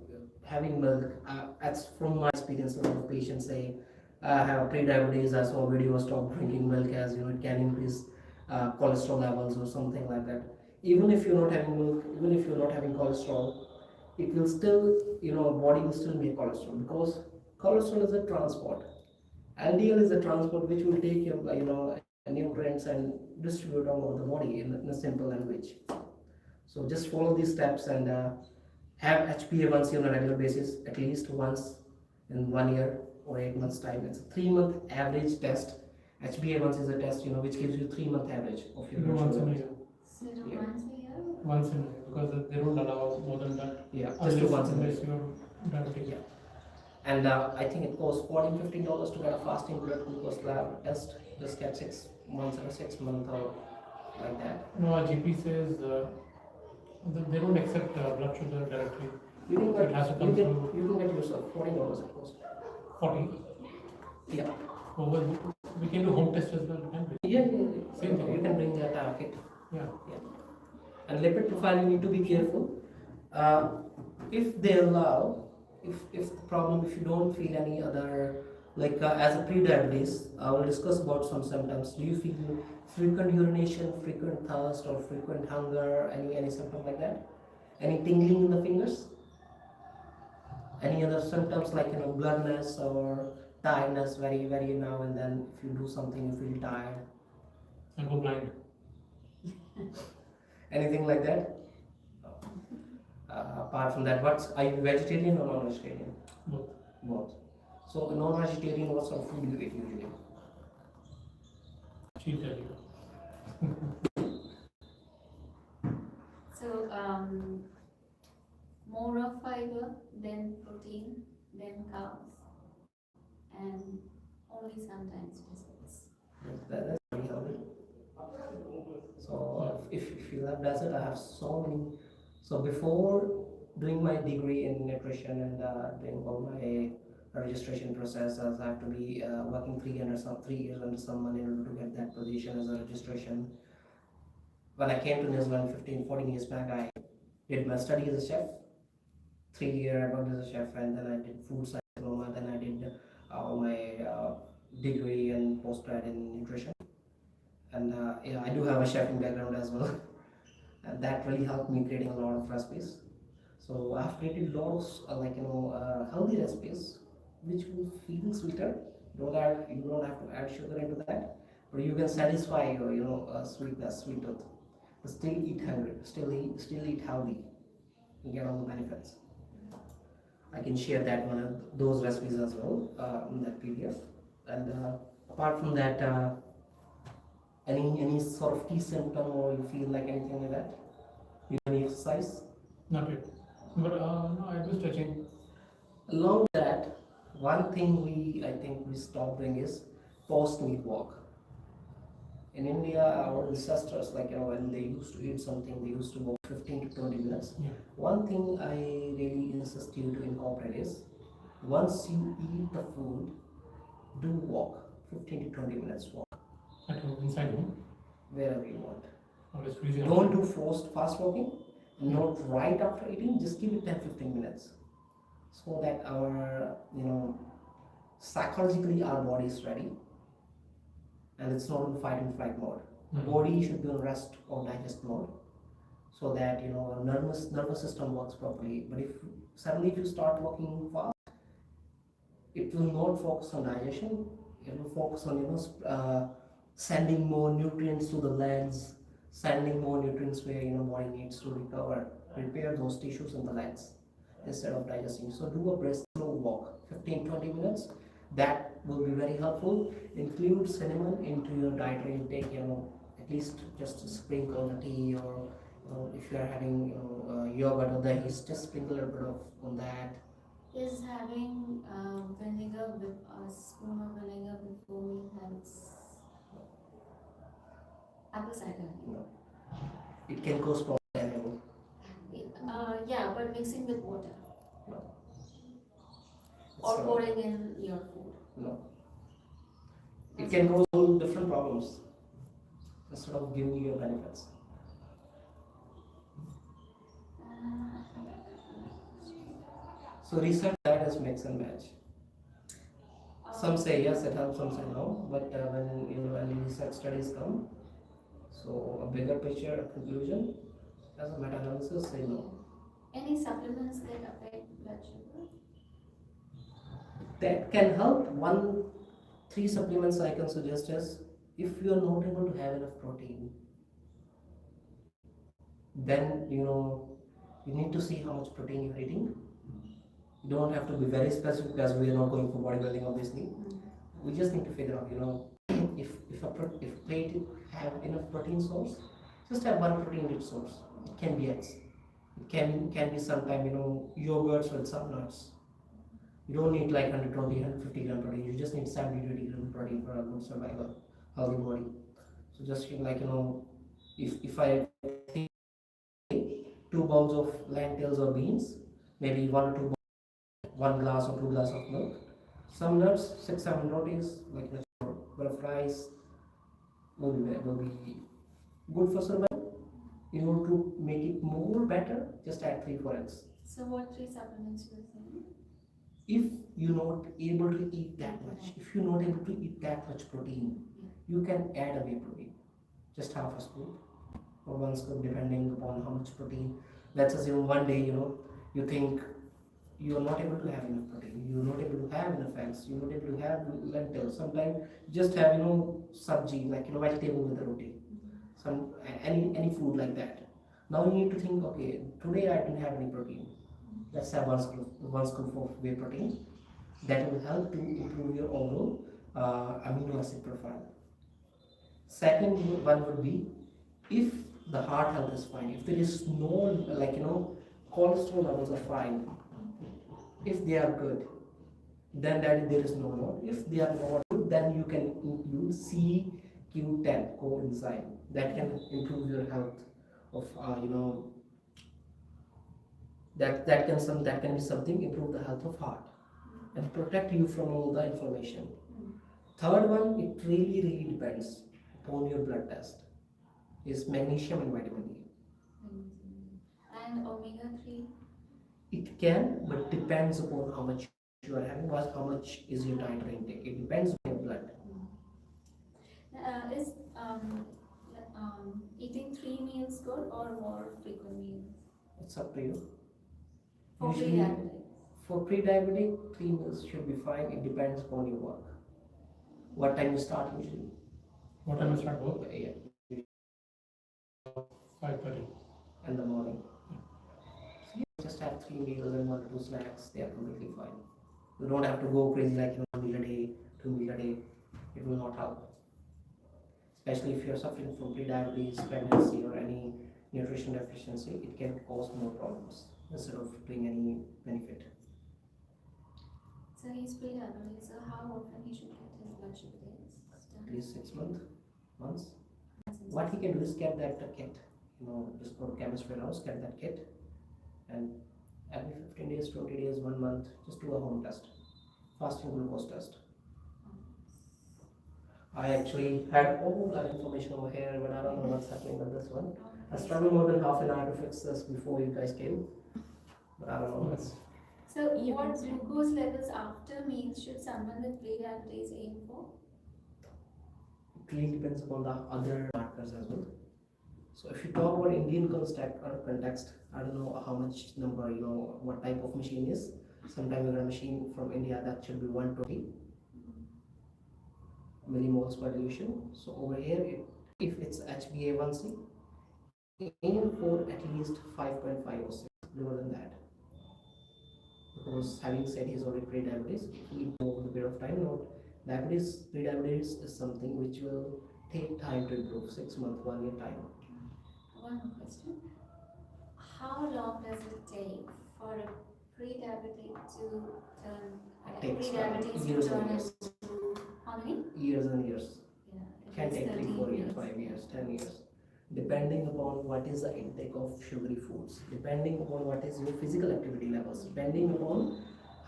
having milk. That's from my experience. A lot of patients say, "I have pre-diabetes. I saw a video. Stop drinking milk as it can increase cholesterol levels or something like that." Even if you're not having milk, even if you're not having cholesterol, it will still, body will still make cholesterol because cholesterol is a transport. LDL is a transport which will take your, nutrients and distribute all over the body in a simple language. So just follow these steps and have HbA1c on a regular basis, at least once in 1 year or 8 months time. It's a 3 month average test. HbA1c is a test, which gives you 3 month average of your blood Once in a sugar. year. So do Yeah. once a year? Once in a year, because they don't allow more than that. Yeah, just do once in a year. Unless you're diabetic. Yeah. And I think it costs $14-15 to get a fasting blood glucose lab test. Just get 6 months or 6 month or like that. No, our GP says they don't accept blood sugar directly. You can So get, it has to you come can, through you can get yourself $40 it costs. 40. Yeah. Oh, well, we can do home test as well, can we? Yeah. Same thing. You can bring that kit. Yeah. And lipid profile, you need to be careful. If they allow, if the problem, if you don't feel any other, like as a pre-diabetes, I will discuss about some symptoms. Do you feel frequent urination, frequent thirst, or frequent hunger? Any symptom like that? Any tingling in the fingers? Any other symptoms like bloodness or tiredness, very very now and then? If you do something, you feel tired. And go blind. Anything like that? Apart from that, are you vegetarian or non-vegetarian? Both. Both. So a non-vegetarian, what sort of food you eat usually? She'll tell you. So more of fiber, then protein, then carbs, and only sometimes biscuits. That's very healthy. So if you love desert, I have so many. So before doing my degree in nutrition and doing all my registration process, as I have to be working 3 years under someone in order to get that position as a registration. When I came to New Zealand 15-14 years back, I did my study as a chef. 3 years I worked as a chef, and then I did food science diploma. Then I did all my degree and postgrad in nutrition. And I do have a chefing background as well. And that really helped me creating a lot of recipes. So I've created lots healthy recipes which will feel sweeter. You don't have to add sugar into that, but you can satisfy your sweet tooth. But still eat hungry, still eat healthy. You get all the benefits. I can share that one of those recipes as well in that PDF. And apart from that, any sort of key symptom or you feel like anything like that? You do any exercise? Not yet. But no, I was stretching. Along with that, one thing I think we stopped doing is post-meal walk. In India, our ancestors, when they used to eat something, they used to walk 15 to 20 minutes. Yeah. One thing I really insist you to incorporate is, once you eat the food, do walk 15 to 20 minutes walk. At home, inside home. Wherever you want. Or it's freezing. Don't do fast walking, not right after eating, just give it 10-15 minutes. So that our, psychologically our body is ready. And it's not in fight and flight mode. Mm-hmm. Body should be in rest or digest mode. So that, our nervous system works properly. But if suddenly you start walking fast, it will not focus on digestion. It will focus on, sending more nutrients to the legs, sending more nutrients where body needs to repair those tissues in the legs instead of digesting. So do a brisk slow walk, 15-20 minutes. That will be very helpful. Include cinnamon into your dietary intake. At least just sprinkle the tea, or if you are having yogurt or dahi, just sprinkle a bit of on that. Is having vinegar with a spoon of vinegar before meal helps? Apple cider. No. It can cause problems. Yeah, but mixing with water No. or It's not. pouring in your food. No. It can cause all different problems instead of giving you benefits. So research that is mix and match. Some say yes, it helps. Some say no. But when research studies come, so a bigger picture, a conclusion, as a meta-analysis, say no. Any supplements that affect blood sugar? That can help. Three supplements I can suggest is if you are not able to have enough protein, then you need to see how much protein you're eating. You don't have to be very specific because we are not going for bodybuilding, obviously. We just need to figure out, if plate have enough protein source, just have one protein rich source. It can be eggs. It can be sometime yogurts with some nuts. You don't need like 120, 150 gram protein. You just need 70 to 80 gram protein for a good survival, healthy body. So just if I take 2 bowls of lentils or beans, maybe 1 glass or 2 glass of milk, some nuts, 6, 7 rotis, like but of rice will be good for survival. In order to make it more better, just add 3, 4 eggs. So what three supplements you were saying? If you're not able to eat that much, if you're not able to eat that much protein, you can add a whey protein, just half a scoop or 1 scoop, depending upon how much protein. Let's assume one day you think you are not able to have enough protein, you are not able to have enough eggs, you are not able to have lentils. Sometimes just have sabji, like vegetable with a roti, any food like that. Now you need to think, okay, today I don't have any protein. Let's have 1 scoop of whey protein. That will help to improve your overall amino acid profile. Second one would be, if the heart health is fine, if there is no cholesterol levels are fine, if they are good, then there is no more. If they are not good, then you can include CQ10 coenzyme that can improve your health of that can be something, improve the health of heart and protect you from all the inflammation. Third one, it really depends upon your blood test, is magnesium and vitamin D. And omega 3? It can, but depends upon how much you are having, how much is your dietary intake. It depends on your blood. Is eating 3 meals good or more frequent meals? It's up to you. For Usually, pre-diabetic? for pre-diabetic, 3 meals should be fine. It depends upon your work. What time you start usually? What time you start work? Yeah, 5:30. in the morning. So you just have 3 meals and 1 or 2 snacks. They are completely fine. You don't have to go crazy like 1 meal a day, 2 meal a day. It will not help. Especially if you're suffering from pre-diabetes, pregnancy, or any nutrition deficiency, it can cause more problems instead of doing any benefit. So he's pre-diabetic, so how often he should get his blood sugar tests At done? least 6 months. What he can do is get that kit. Just go to chemist warehouse, get that kit, and every 15 days, 20 days, 1 month, just do a home test, fasting glucose test. I actually had all that information over here, but I don't know what's happening with this one. I struggled more than half an hour to fix this before you guys came, but I don't know. So what glucose levels after meals should someone with pre-diabetes aim for? It really depends upon the other markers as well. So if you talk about Indian context, I don't know how much number, what type of machine is. Sometimes you got a machine from India that should be 120 millimoles per dilution. So over here, if it's HbA1c, aim for at least 5.5 or 6, lower than that. Because having said he's already pre-diabetes, he over the period of time. Pre-diabetes is something which will take time to improve, 6 months, 1 year time. One more question. How long does it take for a Pre-diabetic to turn, It takes pre-diabetes years to and turn years. into, how many? Years and years. Yeah, Can at least take 3, 13 4 years, years. 5 years, 10 years. Depending upon what is the intake of sugary foods, depending upon what is your physical activity levels, depending upon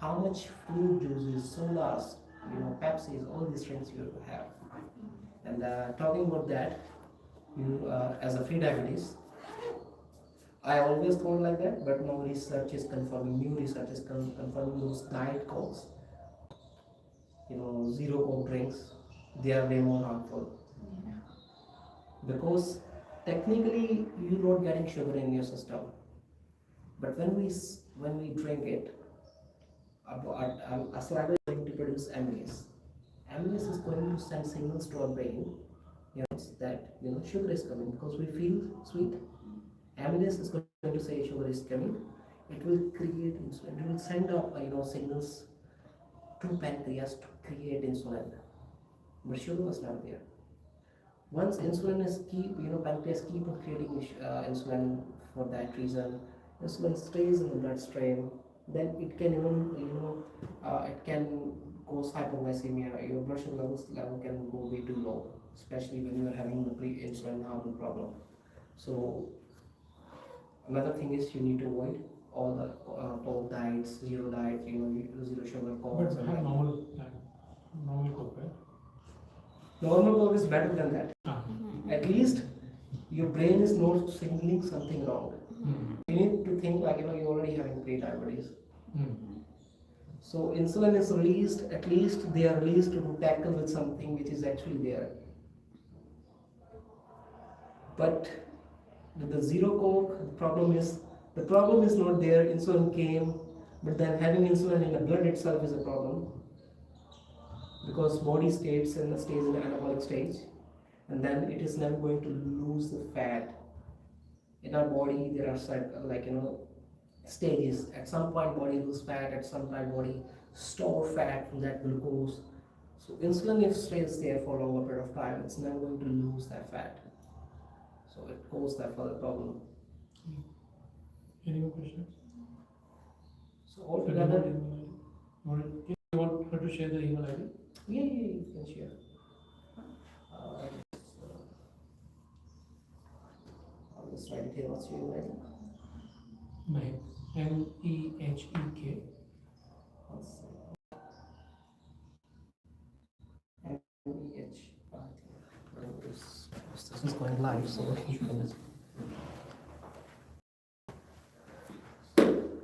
how much fruit juices, sodas, Pepsis, all these drinks you have. And talking about that, you as a pre-diabetes, I always thought like that, but now research is confirming, new research is confirming those diet cokes, zero coke drinks, they are way more harmful because technically you're not getting sugar in your system, but when we drink it, a saliva is going to produce amylase. Amylase is going to send signals to our brain, that sugar is coming because we feel sweet. Amylase is going to say sugar is coming. It will create insulin. It will send up signals to pancreas to create insulin, but sugar was not there. Once insulin is pancreas keep on creating insulin for that reason, insulin stays in the bloodstream, then it can even it can cause hypoglycemia. Your blood sugar level can go way too low, especially when you are having the pre-insulin hormone problem. So another thing is you need to avoid all the cold diets, zero diet, zero sugar But cokes. have normal coke, right? Normal coke is better than that. Ah. At least your brain is not signaling something wrong. You need to think like you're already having pre-diabetes. So insulin is released, at least they are released to tackle with something which is actually there. But with the zero coke, the problem is not there. Insulin came, but then having insulin in the blood itself is a problem because body stays in the anabolic stage, and then it is never going to lose the fat. In our body, there are stages. At some point, body lose fat. At some point, body store fat from that glucose. So insulin, if stays there for a longer period of time, it's never going to lose that fat. So it causes that further problem. Any more questions? So altogether, You want her to share the email ID? yeah, you can share. I'll just write it here. What's your email? Mehek. MEHEK. MEH. This is going live, so you can just.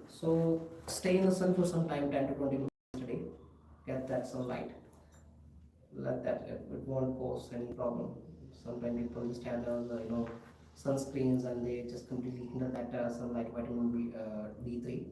So stay in the sun for some time, 10 to 20 minutes a day. Get that sunlight. Let that, it won't cause any problem. Sometimes people just have the sunscreens and they just completely hinder that sunlight, vitamin D3.